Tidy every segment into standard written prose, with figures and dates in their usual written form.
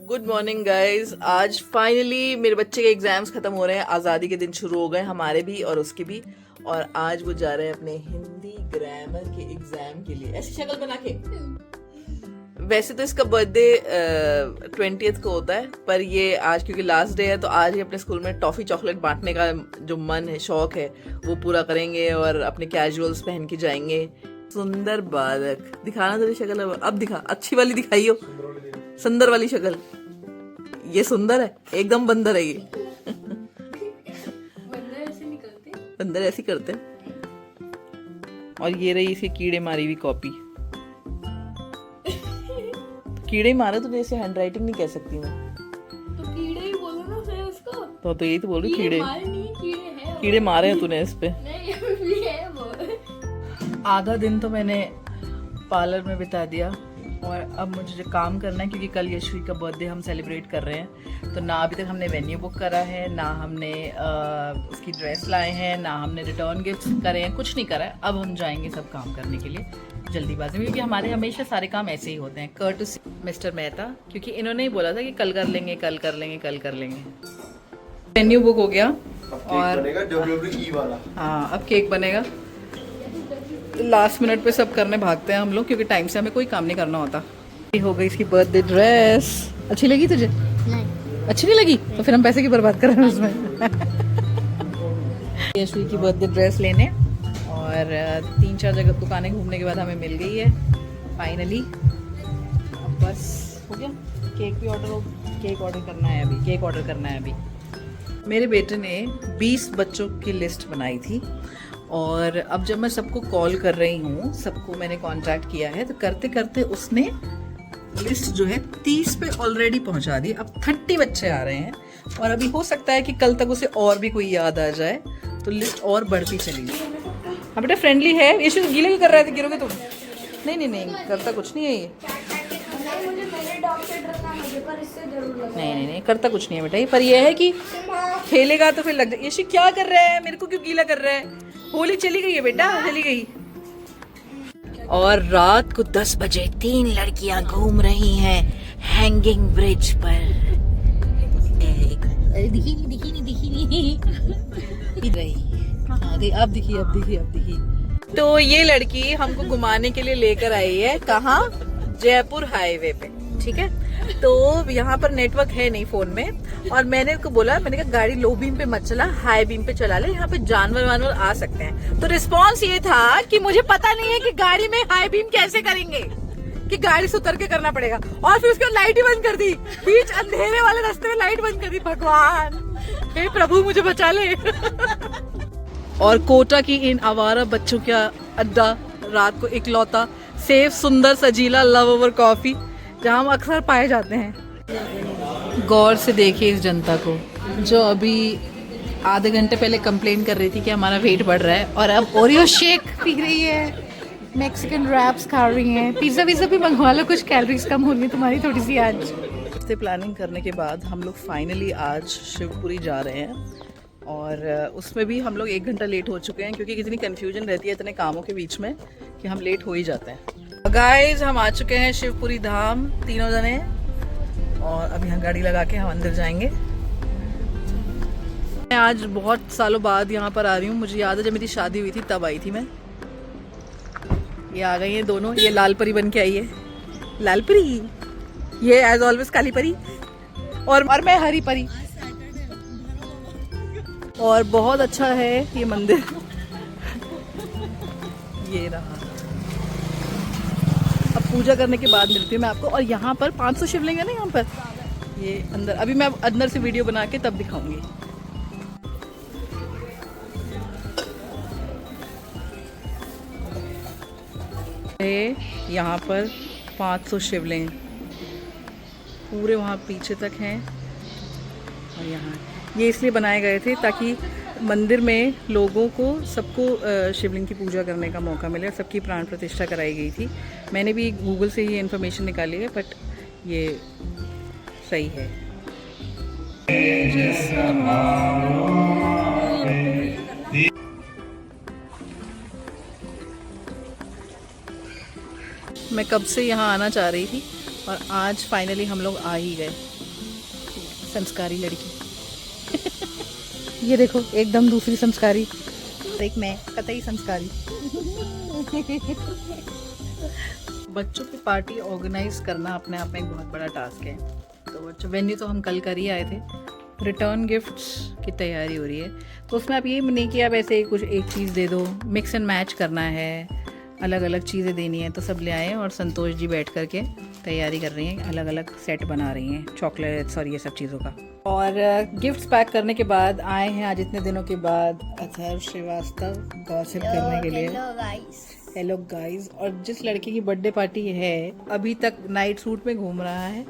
Good morning guys. आज finally मेरे बच्चे के एग्जाम्स खत्म हो रहे हैं, आज़ादी के दिन शुरू हो गए, हमारे भी और उसके भी। और आज वो जा रहे हैं अपने हिंदी ग्रामर के एग्जाम के लिए। ऐसी शक्ल बना के। वैसे तो इसका बर्थडे 20th को होता है, पर ये आज क्योंकि लास्ट डे है तो आज ही अपने स्कूल में टॉफी चॉकलेट बांटने का जो मन है, शौक है, वो पूरा करेंगे और अपने कैजुअल्स पहन के जाएंगे। सुंदर बालक, दिखाना तेरी शक्ल अब दिखा, अच्छी वाली दिखाइयो, सुंदर वाली शक्ल। ये सुंदर है, एकदम बंदर है ये। बंदर ऐसे करते हैं। और ये रही इसकी कीड़े मारी हुई कॉपी। कीड़े मारे तो जैसे हैंड राइटिंग नहीं कह सकती मैं, तो कीड़े ही बोलो ना फिर उसको। तो यही तो बोल रही, कीड़े हैं, कीड़े मारे हैं तूने इस पे। नहीं है वो। आधा दिन तो मैंने पार्लर में बिता दिया और अब मुझे काम करना है क्योंकि कल यशवी का बर्थडे हम सेलिब्रेट कर रहे हैं। तो ना अभी तक हमने वेन्यू बुक करा है, ना हमने उसकी ड्रेस लाए हैं, ना हमने रिटर्न गिफ्ट करे हैं, कुछ नहीं करा है। अब हम जाएंगे सब काम करने के लिए जल्दीबाजी में, क्योंकि हमारे हमेशा सारे काम ऐसे ही होते हैं। कर्टसी मिस्टर मेहता, क्योंकि इन्होंने ही बोला था कि कल कर लेंगे, कल कर लेंगे, कल कर लेंगे। वेन्यू बुक हो गया और हाँ अब केक बनेगा। लास्ट मिनट पे सब करने भागते हैं हम लोग, क्योंकि टाइम से हमें कोई काम नहीं करना होता। ये हो गई इसकी बर्थडे ड्रेस। अच्छी लगी तुझे? नहीं। अच्छी नहीं लगी तो फिर हम पैसे की बर्बाद कर रहे हैं उसमें। यशवी की बर्थडे ड्रेस लेने और 3-4 जगह दुकानें घूमने के बाद हमें मिल गई है फाइनली। अब बस हो गया। केक भी केक ऑर्डर करना है अभी, केक ऑर्डर करना है अभी। मेरे बेटे ने 20 बच्चों की लिस्ट बनाई थी और अब जब मैं सबको कॉल कर रही हूँ, सबको मैंने कांटेक्ट किया है, तो करते करते उसने लिस्ट जो है 30 पे ऑलरेडी पहुँचा दी। अब 30 बच्चे आ रहे हैं और अभी हो सकता है कि कल तक उसे और भी कोई याद आ जाए तो लिस्ट और बढ़ती चली जाए। हाँ बेटा फ्रेंडली है। ये शुरू गीले क्यों कर रहे थे? गिरोगे तुम? नहीं नहीं नहीं, करता कुछ नहीं है ये। नहीं नहीं नहीं, करता कुछ नहीं है बेटा ये, पर ये है कि खेलेगा तो फिर लग जाए। यशी क्या कर रहा है? मेरे को क्यों गीला कर रहा है? होली चली गई है बेटा, चली गई। और रात को 10 बजे 3 लड़कियां घूम रही हैं हैंगिंग ब्रिज पर। दिखी नहीं अब दिखी। तो ये लड़की हमको घुमाने के लिए लेकर आई है, कहाँ? जयपुर हाईवे पे, ठीक है। तो यहाँ पर नेटवर्क है नहीं फोन में, और मैंने उसको बोला, मैंने कहा गाड़ी लो बीम पे मत चला, हाई बीम पे चला ले, यहाँ पे जानवर वानवर आ सकते हैं। तो रिस्पांस ये था कि मुझे पता नहीं है कि गाड़ी में हाई बीम कैसे करेंगे, कि गाड़ी से उतर के करना पड़ेगा। और फिर उसके बाद लाइट ही बंद कर दी, बीच अंधेरे वाले रास्ते में लाइट बंद कर दी। भगवान हे प्रभु मुझे बचा ले। और कोटा की इन आवारा बच्चों का अड्डा, रात को इकलौता सेफ सुंदर सजीला लव ओवर कॉफी, जहाँ हम अक्सर पाए जाते हैं। गौर से देखिए इस जनता को, जो अभी आधे घंटे पहले कंप्लेन कर रही थी कि हमारा वेट बढ़ रहा है, और अब ओरियो शेक पी रही है, मैक्सिकन रैप्स खा रही हैं, पिज़्ज़ा विज़्ज़ा भी मंगवा लो, कुछ कैलोरीज कम होगी तुम्हारी थोड़ी सी आज। इतने प्लानिंग करने के बाद हम लोग फाइनली आज शिवपुरी जा रहे हैं, और उसमें भी हम लोग 1 घंटा लेट हो चुके हैं, क्योंकि कितनी कन्फ्यूजन रहती है इतने कामों के बीच में कि हम लेट हो ही जाते हैं। गाइस हम आ चुके हैं शिवपुरी धाम, तीनों जने, और अब यहाँ गाड़ी लगा के हम अंदर जाएंगे। मैं आज बहुत सालों बाद यहाँ पर आ रही हूँ। मुझे याद है जब मेरी शादी हुई थी तब आई थी मैं। ये आ गई हैं दोनों, ये लाल परी बन के आई है, लाल परी, ये एज ऑलवेज काली परी, और मैं हरी परी। और बहुत अच्छा है ये मंदिर। ये रहा। अब पूजा करने के बाद मिलती हूँ मैं आपको। और यहाँ पर 500 शिवलिंग है ना यहाँ पर, ये अंदर। अभी मैं अंदर से वीडियो बना के तब दिखाऊंगी। यहाँ पर 500 शिवलिंग पूरे वहाँ पीछे तक हैं। और यहाँ ये इसलिए बनाए गए थे ताकि मंदिर में लोगों को, सबको शिवलिंग की पूजा करने का मौका मिले, और सबकी प्राण प्रतिष्ठा कराई गई थी। मैंने भी गूगल से ये इन्फॉर्मेशन निकाली है, बट ये सही है। मैं कब से यहाँ आना चाह रही थी और आज फाइनली हम लोग आ ही गए। संस्कारी लड़की ये देखो, एकदम दूसरी संस्कारी, एक मैं कतई संस्कारी। बच्चों की पार्टी ऑर्गेनाइज करना अपने आप में एक बहुत बड़ा टास्क है। तो बच्चों वेन्यू तो हम कल कर ही आए थे, रिटर्न गिफ्ट्स की तैयारी हो रही है। तो उसमें आप ये नहीं कि आप ऐसे ही कुछ एक चीज़ दे दो, मिक्स एंड मैच करना है, अलग अलग चीज़ें देनी है। तो सब ले आए और संतोष जी बैठ करके तैयारी कर रही हैं, अलग अलग सेट बना रही हैं चॉकलेट्स और ये सब चीज़ों का। और गिफ्ट्स पैक करने के बाद आए हैं आज इतने दिनों के बाद अथर्व श्रीवास्तव गॉसिप करने के लिए। Hello guys. और जिस लड़की की बर्थडे पार्टी है अभी तक नाइट सूट में घूम रहा है,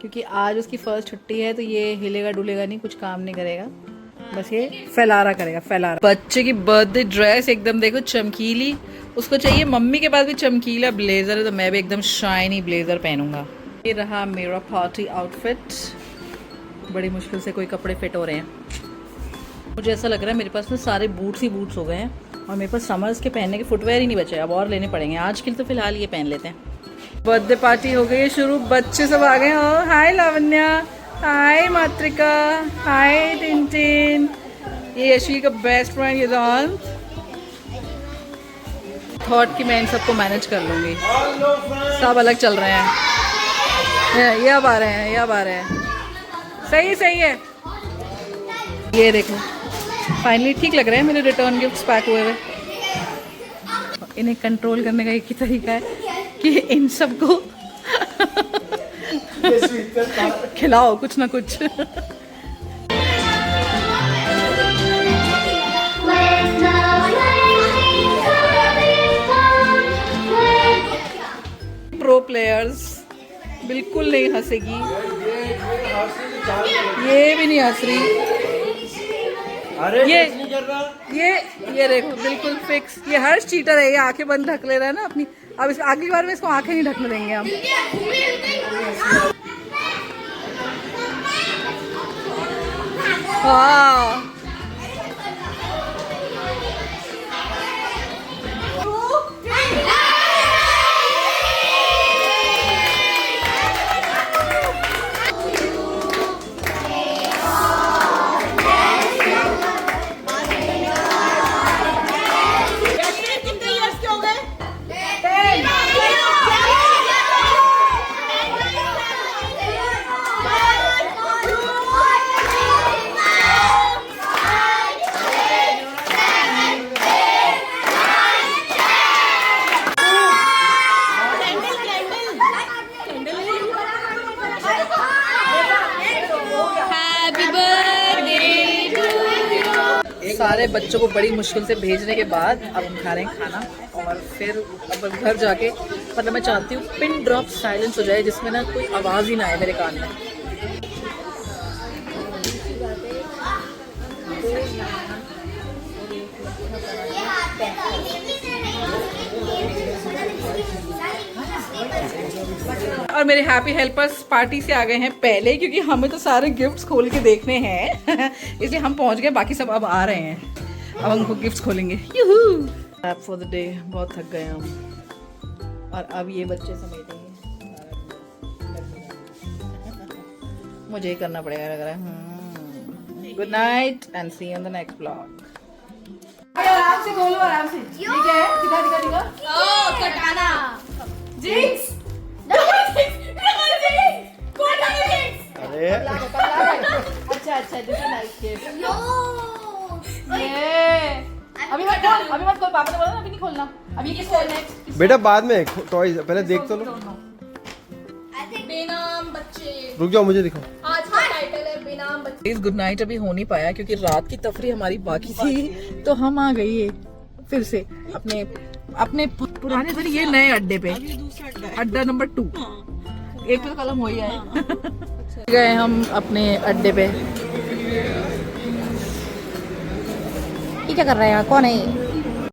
क्योंकि आज उसकी फर्स्ट छुट्टी है। तो ये हिलेगा डुलेगा नहीं, कुछ काम नहीं करेगा, बस ये फैलारा करेगा, फैलारा। बच्चे की बर्थडे ड्रेस एकदम देखो चमकीली, उसको चाहिए मम्मी के पास भी चमकीला ब्लेजर है, तो मैं भी एकदम शाइनी ब्लेजर पहनूंगा। ये रहा मेरा पार्टी आउटफिट। बड़ी मुश्किल से कोई कपड़े फिट हो रहे हैं। मुझे ऐसा लग रहा है मेरे पास ना सारे बूट्स ही बूट्स हो गए हैं और मेरे पास समर्स के पहनने के फुटवेयर ही नहीं बचे, अब और लेने पड़ेंगे। आज के लिए तो फिलहाल ये पहन लेते हैं। बर्थडे पार्टी हो गई है शुरू, बच्चे सब आ गए। ओ हाय लावण्या, हाय मात्रिका, हाय टिनटिन, ये यशी का बेस्ट फ्रेंड ये जॉन। थॉट कि मैं इन सबको मैनेज कर लूँगी, सब अलग चल रहे हैं। ये अब आ रहे हैं, ये अब आ रहे हैं। सही है। ये देखो फाइनली ठीक लग रहे हैं मेरे रिटर्न गिफ्ट्स पैक हुए हुए। इन्हें कंट्रोल करने का एक ही तरीका है कि इन सबको खिलाओ कुछ ना कुछ। प्रो प्लेयर्स बिल्कुल नहीं हंसेगी, ये भी नहीं हंस रही। अरे ये देखो बिल्कुल फिक्स। ये हर चीटर है, ये आंखें बंद ढक ले रहा है ना अपनी। अब इस अगली बार में इसको आंखें नहीं ढकने देंगे हम। वाह सारे बच्चों को बड़ी मुश्किल से भेजने के बाद अब हम खा रहे हैं खाना। और फिर अब घर जाके मतलब मैं चाहती हूँ पिन ड्रॉप साइलेंस हो जाए, जिसमें ना कोई आवाज़ ही ना आए मेरे कान में। और मेरे हैप्पी हेल्पर्स पार्टी से आ गए हैं पहले, क्योंकि हमें तो सारे गिफ्ट्स खोल के देखने हैं इसलिए हम पहुंच गए, बाकी सब अब आ रहे हैं। अब हम उनको गिफ्ट्स खोलेंगे। यूहू रैप फॉर द डे। बहुत थक गए हम और अब ये बच्चे समेटेंगे। मुझे ही करना पड़ेगा लग रहा है। Good night and see you in the next blog. आराम से खोलो, आराम से। ठीक है, दिखा ओ कटाना जिंक्स। अरे अच्छा दिस इज नाइस गिफ्ट। ये अभी मत खोल, पापा ने बोला ना अभी नहीं खोलना। अभी किस खोलना है बेटा, बाद में टॉयज पहले देख तो लो। बेनाम बच्चे, रुक जाओ मुझे दिखाओ। आज का टाइटल है बेनाम बच्चे। गुड नाइट अभी हो नहीं पाया क्योंकि रात की तफरी हमारी बाकी थी, तो हम आ गए फिर से अपने पुराने से ये नए अड्डे पे, अड्डा नंबर 2। एक तो कलम हो ही आए। गए हम अपने अड्डे पे। ये क्या कर रहे हैं, कौन है?